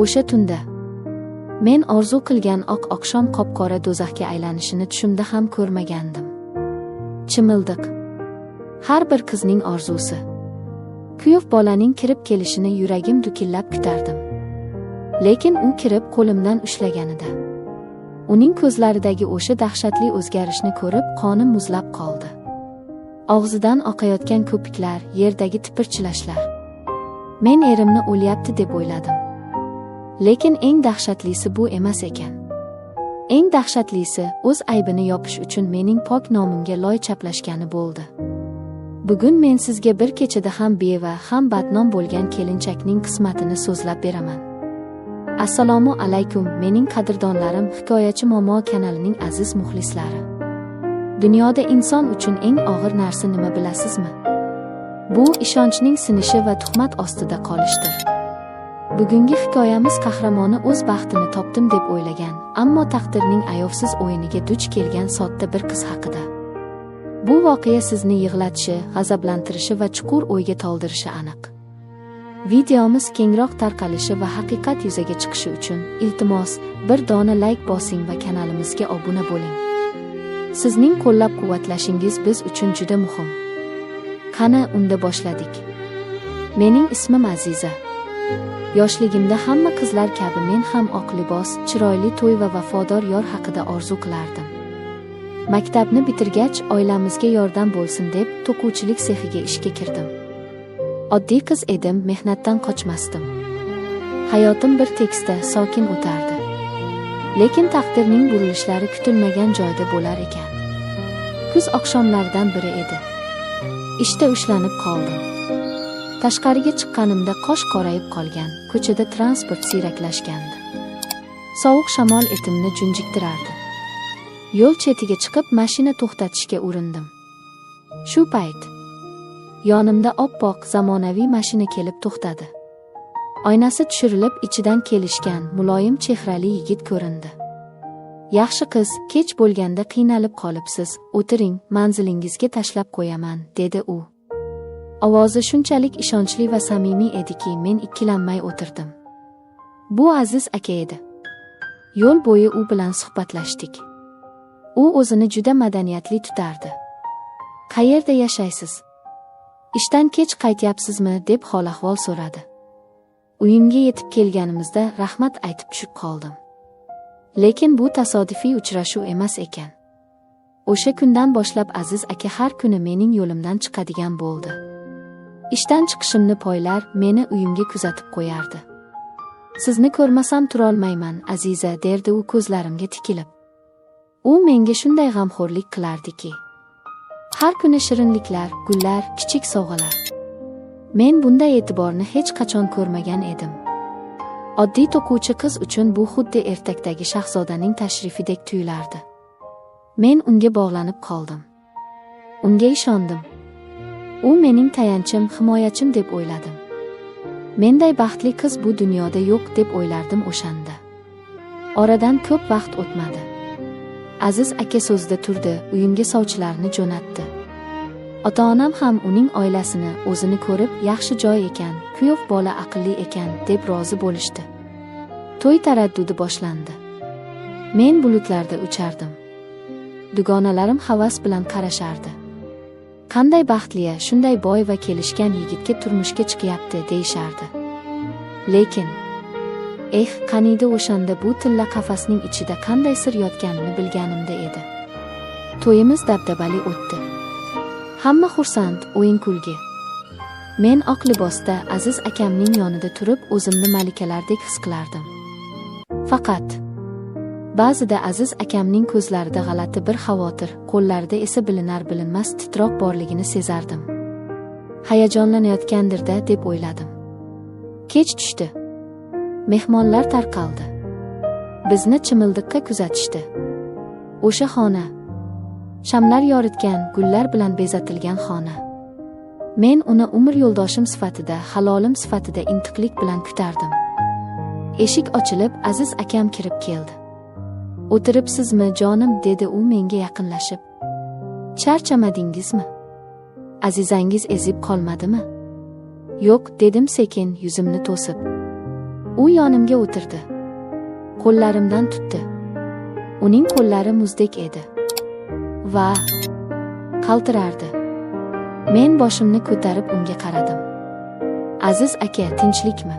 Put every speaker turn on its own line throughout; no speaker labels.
O'sha tunda men orzu qilgan oqshom qop-qora do'zaxga aylanishini tushimda ham ko'rmagandim. Chimildiq. Har bir qizning orzusi. Kuyov bolaning kirib kelishini yuragim dukillab kutardim. Lekin u kirib qo'limdan ushlaganida uning ko'zlaridagi o'sha dahshatli o'zgarishni ko'rib qonim muzlab qoldi. Og'zidan oqayotgan ko'piklar, yerdagi tipirchilashlar. Men erimni o'lyapti deb o'yladim. Lekin eng dahshatlisi bu emas ekan. Eng dahshatlisi o'z aybini yopish uchun mening pok nomimga loy chaplashgani bo'ldi. Bugun men sizga bir kechada ham beva, ham badnom bo'lgan kelinchakning qismatini so'zlab beraman. Assalomu alaykum, mening qadrdonlarim, Hikoyachi Momo kanalining aziz muxlislari. Dunyoda inson uchun eng og'ir narsa nima bilasizmi? Bu ishonchning sinishi va tuhmat ostida qolishdir. Bugungi hikoyamiz qahramoni o'z baxtini topdim deb o'ylagan, ammo taqdirning ayovsiz o'yiniga duch kelgan sodda bir qiz haqida. Bu voqea sizni yig'latishi, g'azablantirishi va chuqur o'yga toldirishi aniq. Videomiz kengroq tarqalishi va haqiqat yuzaga chiqishi uchun iltimos, bir dona like bosing va kanalimizga obuna bo'ling. Sizning qo'llab-quvvatlashingiz biz uchun juda muhim. Qani, unda boshladik. Mening ismim Aziza. Yoshligimda hamma qizlar kabi men ham oq libos, chiroyli to'y va vafodor yor haqida orzu qilardim. Maktabni bitirgach, oilamizga yordam bo'lsin deb to'quvchilik sexiga ishga kirdim. Oddiy qiz edim, mehnatdan qochmasdim. Hayotim bir tekisda, sokin o'tardi. Lekin taqdirning burilishlari kutilmagan joyda bo'lar ekan. Kuz oqshomlaridan biri edi. Ishda ushlanib qoldim. Tashqariga chiqqanimda qosh qorayib qolgan, ko'chada transport siyraklashgandi. Sovuq shamol etimni junjiktirardi. Yo'l chetiga chiqib mashina to'xtatishga urindim. Shu payt yonimda oppoq zamonaviy mashina kelib to'xtadi. Oynasi tushirilib, ichidan kelishgan, muloyim chehrali yigit ko'rindi. Yaxshi qiz, kech bo'lganda qiynalib qolibsiz, o'tiring, manzilingizga tashlab qo'yaman, dedi u. Ovozi shunchalik ishonchli va samimiy ediki, men ikkilanmay o'tirdim. Bu Aziz aka edi. Yo'l bo'yi u bilan suhbatlashdik. U o'zini juda madaniyatli tutardi. Qayerda yashaysiz? Ishdan kech qaytyapsizmi, deb hol-ahvol so'radi. Uyimga yetib kelganimizda rahmat aytib tushib qoldim. Lekin bu tasodifiy uchrashuv emas ekan. O'sha kundan boshlab Aziz aka har kuni mening yo'limdan chiqadigan bo'ldi. Ishdan chiqishimni poylar, meni uyimga kuzatib qo'yardi. Sizni ko'rmasam turolmayman, Aziza, derdi u ko'zlarimga tikilib. U menga shunday g'amxo'rlik qilardiki, har kuni shirinliklar, gullar, kichik sovg'alar. Men bunday e'tiborni hech qachon ko'rmagan edim. Oddiy to'quvchi qiz uchun bu xuddi ertakdagi shahzodaning tashrifidek tuyulardi. Men unga bog'lanib qoldim. Unga ishondim. U mening tayanchim, himoyachim deb o'yladim. Menday baxtli qiz bu dunyoda yo'q deb o'ylardim o'shanda. Oradan ko'p vaqt o'tmadi. Aziz aka so'zda turdi, uyimga sovchilarni jo'natdi. Ota-onam ham uning oilasini o'zini ko'rib, yaxshi joy ekan, kuyov bola aqlli ekan deb rozi bo'lishdi. To'y taraddudi boshlandi. Men bulutlarda uchardim. Dugonalarim havas bilan qarashardi. Qanday baxtli, shunday boy va kelishgan yigitga turmushga chiqyapti, deyishardi. Lekin qaniydi o'shanda bu tilla qafasning ichida qanday sir yotganini bilganimda edi. To'yimiz dabdabali o'tdi. Hamma xursand, o'yin-kulgi. Men oq libosda Aziz akamning yonida turib, o'zimni malikalardek his qilardim. Faqat ba'zida Aziz akamning ko'zlarida g'alati bir xavotir, qo'llarida esa bilinar-bilinmas titroq borligini sezardim. Hayajonlanayotgandir-da, deb o'yladim. Kech tushdi. Mehmonlar tarqaldi. Bizni chimildiqqa kuzatishdi. O'sha xona, shamlar yoritgan, gullar bilan bezatilgan xona. Men uni umr yo'ldoshim sifatida, halolim sifatida intiqlik bilan kutardim. Eshik ochilib, Aziz akam kirib keldi. O'tiribsizmi, jonim, dedi u menga yaqinlashib. Charchamadingizmi? Azizangiz ezib qolmadimi? Yo'q, dedim sekin, yuzimni to'sib. U yonimga o'tirdi. Qo'llarimdan tutdi. Uning qo'llari muzdek edi va qaltirardi. Men boshimni ko'tarib unga qaradim. Aziz aka, tinchlikmi?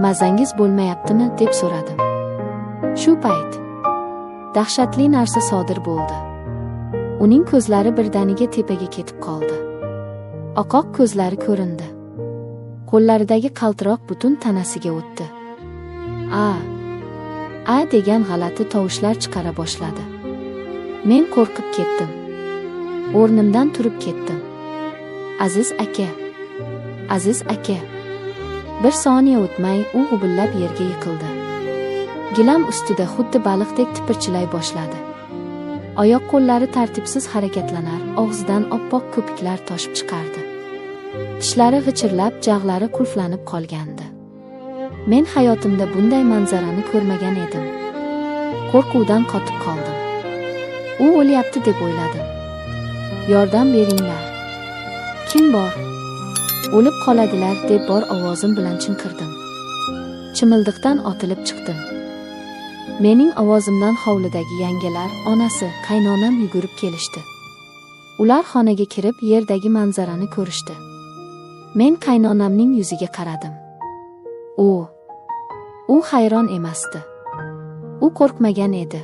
Mazangiz bo'lmayaptimi deb so'radim. Shu payt dahshatli narsa sodir bo'ldi. Uning ko'zlari birdaniga tepaga ketib qoldi. Oqoq ko'zlari ko'rindi. Qo'llaridagi qaltiroq butun tanasiga o'tdi. A degan g'alati tovushlar chiqara boshladi. Men qo'rqib ketdim. O'rnimdan turib ketdim. Aziz aka. Aziz aka. Bir soniya o'tmay u g'ubillab yerga yiqildi. Gilam ustida xuddi baliqdek tipirchilay boshladi. Oyoq-qo'llari tartibsiz harakatlanar, og'zidan oppoq ko'piklar toshib chiqardi. Tishlari g'ichirlab, jag'lari qulflanib qolgandi. Men hayotimda bunday manzarani ko'rmagan edim. Qo'rquvdan qotib qoldim. U o'lyapti deb o'yladim. Yordam beringlar. Kim bor? O'lib qoladilar deb bor ovozim bilan chinqirdim. Chimildiqdan otilib chiqdim. Mening ovozimdan hovlidagi yangalar, onasi, qaynonam yugurib kelishdi. Ular xonaga kirib yerdagi manzarani ko'rishdi. Men qaynonamning yuziga qaradim. U hayron emasdi. U qo'rqmagan edi.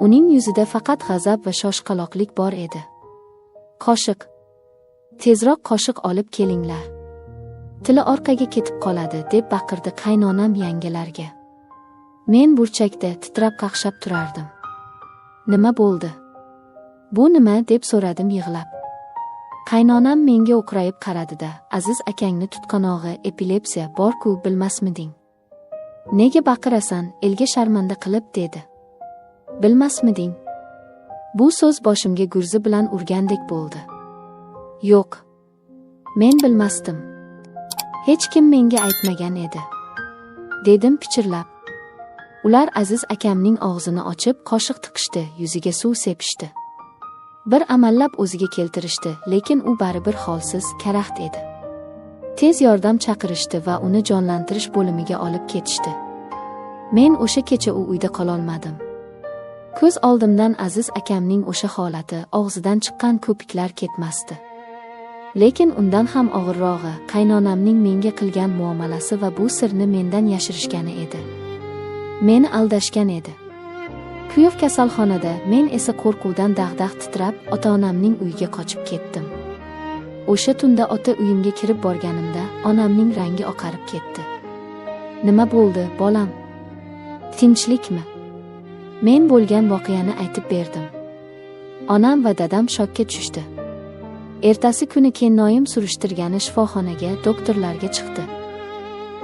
Uning yuzida faqat g'azab va shoshqaloqlik bor edi. Qoshiq. Tezroq qoshiq olib kelinglar. Tili orqaga ketib qoladi deb baqirdi qaynonam yangalarga. Men burchakda titrab qaqshab turardim. Nima bo'ldi? Bu nima deb so'radim yig'lab. Qaynonam menga o'qrayib qaradi-da, Aziz akangni tutqanog'i epilepsiya bor-ku, bilmasmiding? Nega baqirasan, elga sharmanda qilib dedi. Bilmasmiding? Bu so'z boshimga gurzi bilan urgandek bo'ldi. Yo'q. Men bilmasdim. Hech kim menga aytmagan edi. Dedim pichirlab. Ular Aziz akamning og'zini ochib qoshiq tiqishdi, yuziga suv sepishdi. Bir amallab o'ziga keltirishdi, lekin u baribir holsiz, karaxt edi. Tez yordam chaqirishdi va uni jonlantirish bo'limiga olib ketishdi. Men o'sha kecha u uyda qololmadim. Ko'z oldimdan Aziz akamning o'sha holati, og'zidan chiqqan ko'piklar ketmasdi. Lekin undan ham og'irrog'i qaynonamning menga qilgan muomalasi va bu sirni mendan yashirishgani edi. Meni aldashgan edi. Kuyov kasalxonada, men esa qo'rquvdan dag'dagʼ titrab, ota-onamning uyiga qochib ketdim. O'sha tunda ota uyimga kirib borganimda, onamning rangi oqarib ketdi. Nima bo'ldi, bolam? Tinchlikmi? Men bo'lgan voqeani aytib berdim. Onam va dadam shokka tushdi. Ertasi kuni kennoyim surishtirgani shifoxonaga, doktorlarga chiqdi.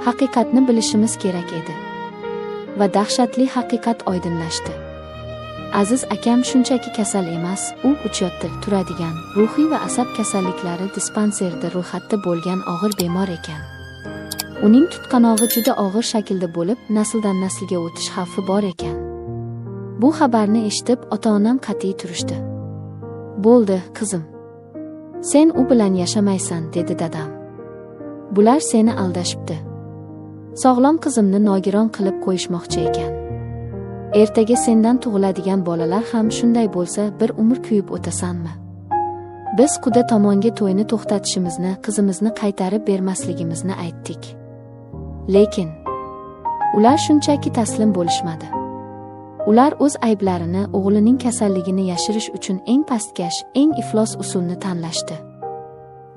Haqiqatni bilishimiz kerak edi. Va dahshatli haqiqat oydinlashdi. Aziz akam shunchaki kasal emas, u uchyotda turadigan, ruhiy va asab kasalliklari dispanserida ro'yxatda bo'lgan og'ir bemor ekan. Uning tutqanog'i juda og'ir shaklda bo'lib, nasldan naslga o'tish xavfi bor ekan. Bu xabarni eshitib, ota-onam qat'iy turishdi. Bo'ldi, qizim. Sen u bilan yashamaysan, dedi dadam. Bular seni aldashibdi. Sog'lom qizimni nogiron qilib qo'yishmoqchi ekan. Ertaga sendan tug'iladigan bolalar ham shunday bo'lsa, bir umr kuyib o'tasanmi? Biz quda tomonga to'yni to'xtatishimizni, qizimizni qaytarib bermasligimizni aytdik. Lekin ular shunchaki taslim bo'lishmadi. Ular o'z ayblarini, o'g'lining kasalligini yashirish uchun eng pastkash, eng iflos usulni tanlashdi.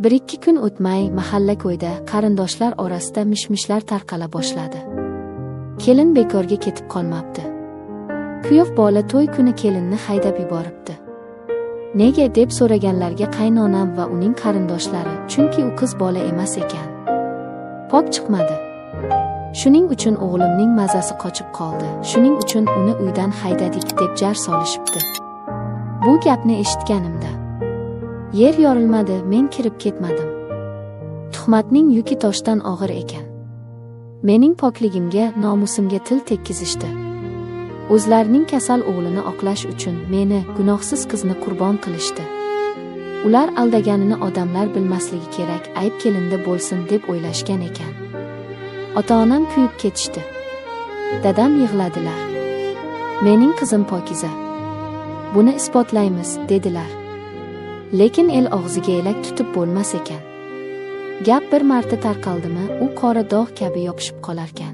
1-2 kun o'tmay mahalla ko'yda qarindoshlar orasida mishmishlar tarqala boshladi. Kelin bekorga ketib qolmabdi. Kuyov bola to'y kuni kelinni haydab yuboribdi. Nega deb so'raganlarga qaynonam va uning qarindoshlari, chunki u qiz bola emas ekan. Pok chiqmadi. Shuning uchun o'g'limning mazasi qochib qoldi. Shuning uchun uni uydan haydadik deb jar solishibdi. Bu gapni eshitganimda yer yorilmadi, men kirib ketmadim. Tuhmatning yuki toshdan og'ir ekan. Mening pokligimga, nomusimga til tekkizishdi. O'zlarining kasal o'g'lini oqlash uchun meni, gunohsiz qizni qurbon qilishdi. Ular aldaganini odamlar bilmasligi kerak, ayb kelinda bo'lsin deb o'ylashgan ekan. Ota-onam kuyib ketishdi. Dadam yig'ladilar. Mening qizim pokiza. Buni isbotlaymiz, dedilar. Lekin el og'ziga elak tutib bo'lmas ekan. Gap bir marta tarqaldimi, u qora dog' kabi yopishib qolarkan.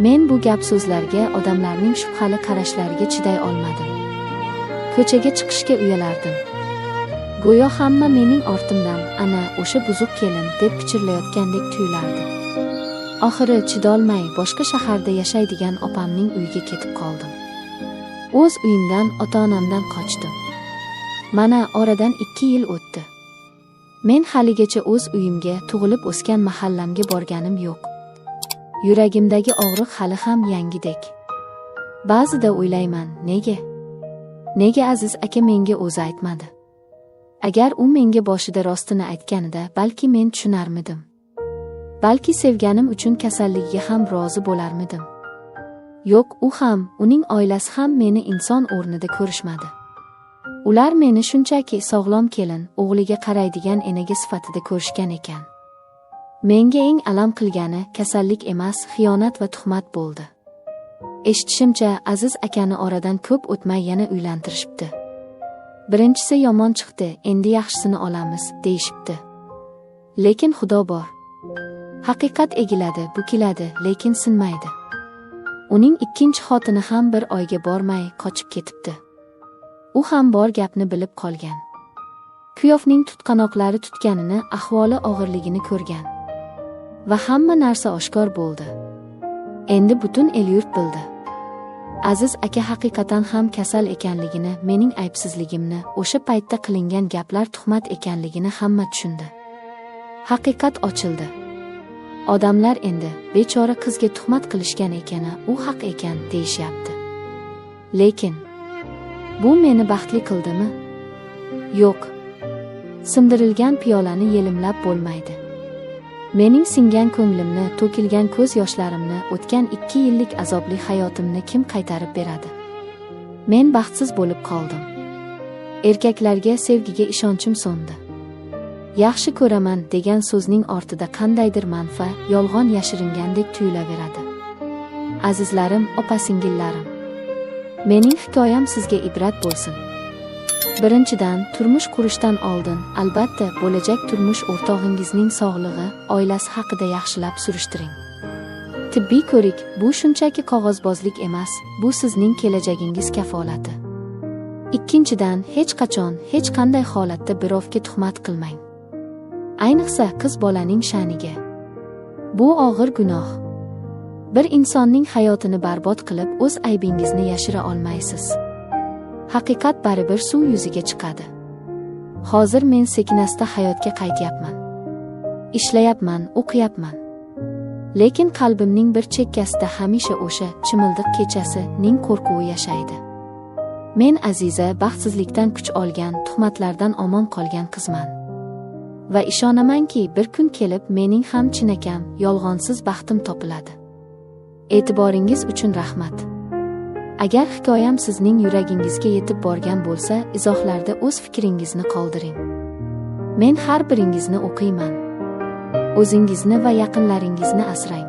Men bu gap so'zlarga, odamlarning shubhali qarashlariga chiday olmadim. Ko'chaga chiqishga uyalardim. Go'yo hamma mening ortimdan ana o'sha buzuq kelin deb pichirlayotgandek tuyulardi. Oxiri chidolmay boshqa shaharda yashaydigan opamning uyiga ketib qoldim. O'z uyimdan, ota-onamdan qochdim. Mana oradan 2 yil o'tdi. Men haligacha o'z uyimga, tug'ilib o'sgan mahallamga borganim yo'q. Yuragimdagi og'riq hali ham yangidek. Ba'zida o'ylayman, nega? Nega Aziz aka menga o'zi aytmadi? Agar u menga boshida rostini aytganida, balki men tushunarmidim. Balki sevganim uchun kasalligiga ham rozi bo'larmidim. Yo'q, u ham, uning oilasi ham meni inson o'rnida ko'rishmadi. Ular meni shunchaki sog'lom kelin, o'g'liga qaraydigan enaga sifatida ko'rishgan ekan. Menga eng alam qilgani kasallik emas, xiyonat va tuhmat bo'ldi. Eshitishimcha, Aziz akani oradan ko'p o'tmay yana uylantirishibdi. Birinchisi yomon chiqdi, endi yaxshisini olamiz, deyishibdi. Lekin Xudo bor. Haqiqat egiladi, bukiladi, lekin sinmaydi. Uning ikkinchi xotini ham bir oyga bormay qochib ketibdi. U ham bor gapni bilib qolgan. Kuyovning tutqanoqlari tutganini, ahvoli og'irligini ko'rgan. Va hamma narsa oshkor bo'ldi. Endi butun el-yurt bildi. Aziz aka haqiqatan ham kasal ekanligini, mening aybsizligimni, o'sha paytda qilingan gaplar tuhmat ekanligini hamma tushundi. Haqiqat ochildi. Odamlar endi bechora qizga tuhmat qilishgan ekani, u haq ekan deyishyapti. Lekin bu meni baxtli qildimi? Yo'q. Sindirilgan piyolani yelimlab bo'lmaydi. Mening singan ko'nglimni, to'kilgan ko'z yoshlarimni, o'tgan 2 yillik azobli hayotimni kim qaytarib beradi? Men baxtsiz bo'lib qoldim. Erkaklarga, sevgiga ishonchim so'ndi. Yaxshi ko'raman degan so'zning ortida qandaydir manfa, yolg'on yashiringandek tuyulaveradi. Azizlarim, opa-singillarim, mening hikoyam sizga ibrat bo'lsin. Birinchidan, turmush qurishdan oldin, albatta, bo'lajak turmush o'rtog'ingizning sog'lig'i, oilasi haqida yaxshilab surishtiring. Tibbiy ko'rik bu shunchaki qog'ozbozlik emas, bu sizning kelajagingiz kafolati. Ikkinchidan, hech qachon, hech qanday holatda birovga tuhmat qilmang. Ayniqsa qiz bolaning sha'niga. Bu og'ir gunoh. Bir insonning hayotini barbod qilib, o'z aybingizni yashira olmaysiz. Haqiqat baribir suv yuziga chiqadi. Hozir men sekinasta hayotga qaytyapman. Ishlayapman, o'qiyapman. Lekin qalbimning bir chekkasida hamisha o'sha chimildiq kechasining qo'rquvi yashaydi. Men Aziza, baxtsizlikdan kuch olgan, tuhmatlardan omon qolgan qizman. Va ishonamanki, bir kun kelib mening ham chinakam, yolg'onsiz baxtim topiladi. E'tiboringiz uchun rahmat. Agar hikoyam sizning yuragingizga yetib borgan bo'lsa, izohlarda o'z fikringizni qoldiring. Men har biringizni o'qiyman. O'zingizni va yaqinlaringizni asrang.